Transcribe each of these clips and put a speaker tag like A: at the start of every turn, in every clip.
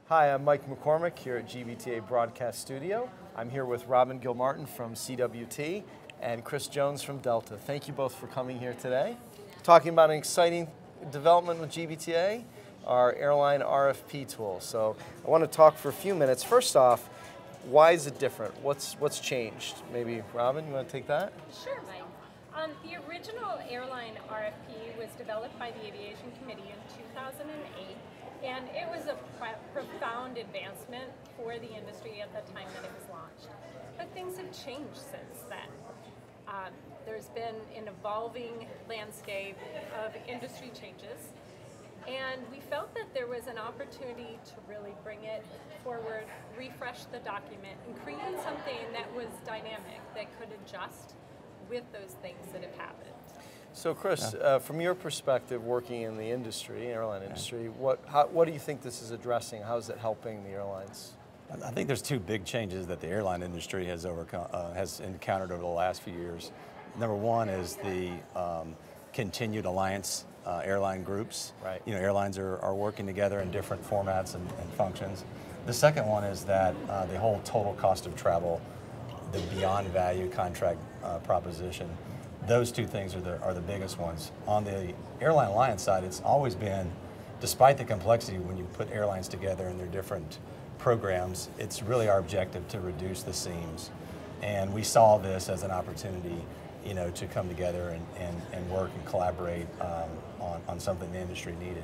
A: Hi, I'm Mike McCormick here at GBTA Broadcast Studio. I'm here with Robin Gilmartin from CWT and Chris Jones from Delta. Thank you both for coming here today. Talking about an exciting development with GBTA, our airline RFP tool. So I want to talk for a few minutes. First off, why is it different? What's changed? Maybe Robin, you want to take that?
B: Sure, Mike. The original airline RFP was developed by the Aviation Committee in 2008, and it was a profound advancement for the industry at the time that it was launched. But things have changed since then. There's been an evolving landscape of industry changes, and we felt that there was an opportunity to really bring it forward, refresh the document, and create something that was dynamic, that could adjust with those things that have happened.
A: So Chris, from your perspective working in the industry, airline industry, what do you think this is addressing? How is it helping the airlines?
C: I think there's two big changes that the airline industry has encountered over the last few years. Number one is the continued alliance airline groups.
A: Right.
C: You know, airlines are working together in different formats and functions. The second one is that the whole total cost of travel, the beyond value contract proposition, those two things are the biggest ones. On the airline alliance side, it's always been, despite the complexity when you put airlines together and their different programs, it's really our objective to reduce the seams. And we saw this as an opportunity, you know, to come together and work and collaborate on something the industry needed.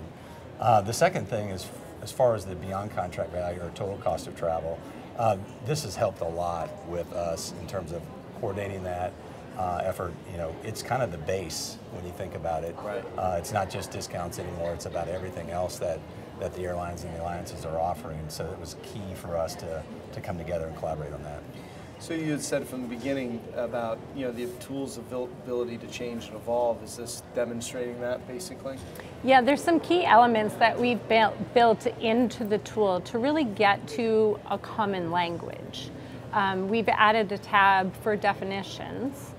C: The second thing is, as far as the beyond contract value or total cost of travel, this has helped a lot with us in terms of coordinating that effort. You know, it's kind of the base when you think about it.
A: Right.
C: It's not just discounts anymore, it's about everything else that the airlines and the alliances are offering. So it was key for us to come together and collaborate on that.
A: So you had said from the beginning about, you know, the tools' ability to change and evolve. Is this demonstrating that basically?
B: Yeah, there's some key elements that we've built into the tool to really get to a common language. We've added a tab for definitions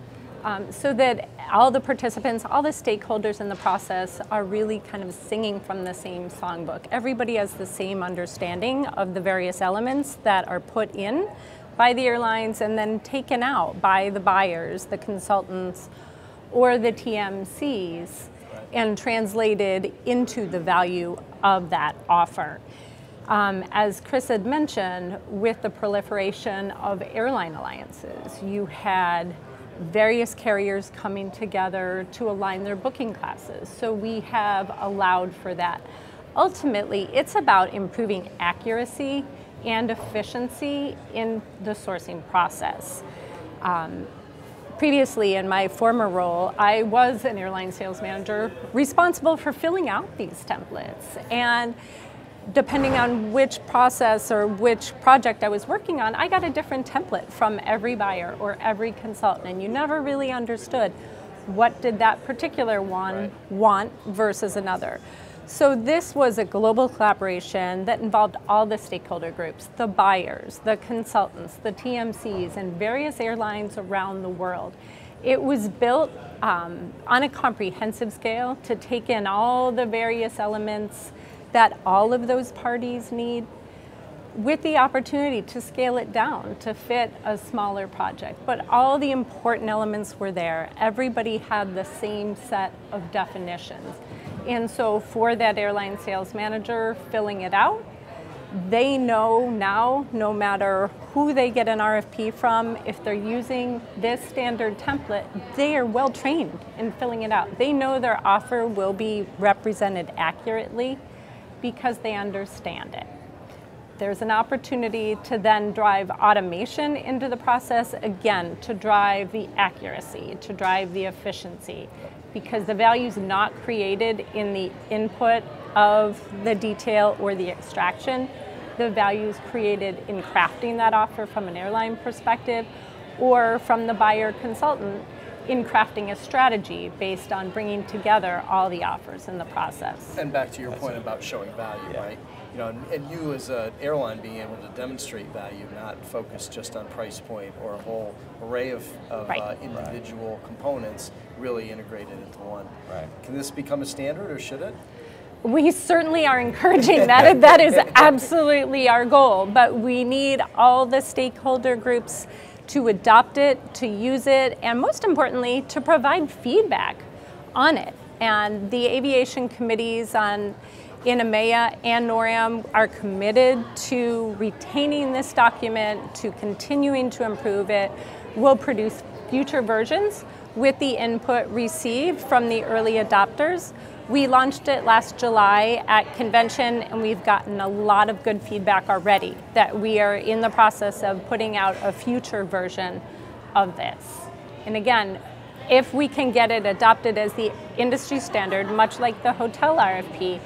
B: so that all the participants, all the stakeholders in the process are really kind of singing from the same songbook. Everybody has the same understanding of the various elements that are put in by the airlines and then taken out by the buyers, the consultants, or the TMCs, and translated into the value of that offer. As Chris had mentioned, with the proliferation of airline alliances, you had various carriers coming together to align their booking classes. So we have allowed for that. Ultimately, it's about improving accuracy and efficiency in the sourcing process. Previously, in my former role, I was an airline sales manager responsible for filling out these templates. And depending on which process or which project I was working on, I got a different template from every buyer or every consultant, and you never really understood what did that particular one want versus another. So this was a global collaboration that involved all the stakeholder groups, the buyers, the consultants, the TMCs, and various airlines around the world. It was built on a comprehensive scale to take in all the various elements that all of those parties need, with the opportunity to scale it down to fit a smaller project. But all the important elements were there. Everybody had the same set of definitions. And so for that airline sales manager filling it out, they know now, no matter who they get an RFP from, if they're using this standard template, they are well trained in filling it out. They know their offer will be represented accurately because they understand it. There's an opportunity to then drive automation into the process, again, to drive the accuracy, to drive the efficiency, because the value is not created in the input of the detail or the extraction. The value is created in crafting that offer from an airline perspective, or from the buyer consultant in crafting a strategy based on bringing together all the offers in the process.
A: And back to your point about showing value, right? You know, and you as an airline being able to demonstrate value, not focus just on price point or a whole array of individual components, really integrated into one.
C: Right.
A: Can this become a standard, or should it?
B: We certainly are encouraging that. That is absolutely our goal, but we need all the stakeholder groups to adopt it, to use it, and most importantly, to provide feedback on it. And the aviation committees in EMEA and NORAM are committed to retaining this document, to continuing to improve it. We'll produce future versions with the input received from the early adopters. We launched it last July at convention, and we've gotten a lot of good feedback already that we are in the process of putting out a future version of this. And again, if we can get it adopted as the industry standard, much like the hotel RFP,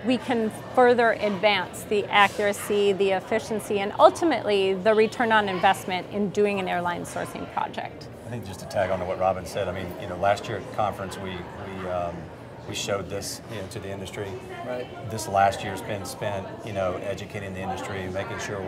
B: we can further advance the accuracy, the efficiency, and ultimately the return on investment in doing an airline sourcing project.
C: I think just to tag on to what Robin said, I mean, last year at the conference we showed this, to the industry.
A: Right.
C: This last year's been spent, educating the industry, making sure,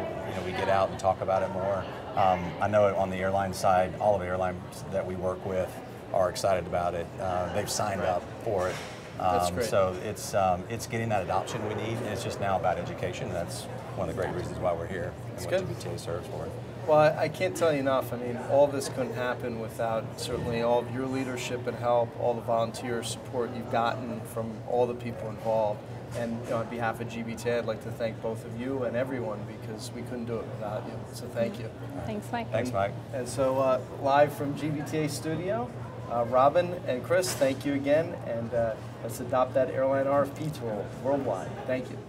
C: we get out and talk about it more. I know on the airline side, all of the airlines that we work with are excited about it. They've signed up for it.
A: That's great.
C: So it's getting that adoption we need, and it's just now about education. That's one of the great reasons why we're here and what GBTA serves for it.
A: Well, I can't tell you enough. I mean, all this couldn't happen without certainly all of your leadership and help, all the volunteer support you've gotten from all the people involved. And on behalf of GBTA, I'd like to thank both of you and everyone, because we couldn't do it without you. So thank you.
B: Thanks, Mike.
C: Thanks, Mike.
A: And so live from GBTA studio, Robin and Chris, thank you again. And let's adopt that airline RFP tool worldwide. Thank you.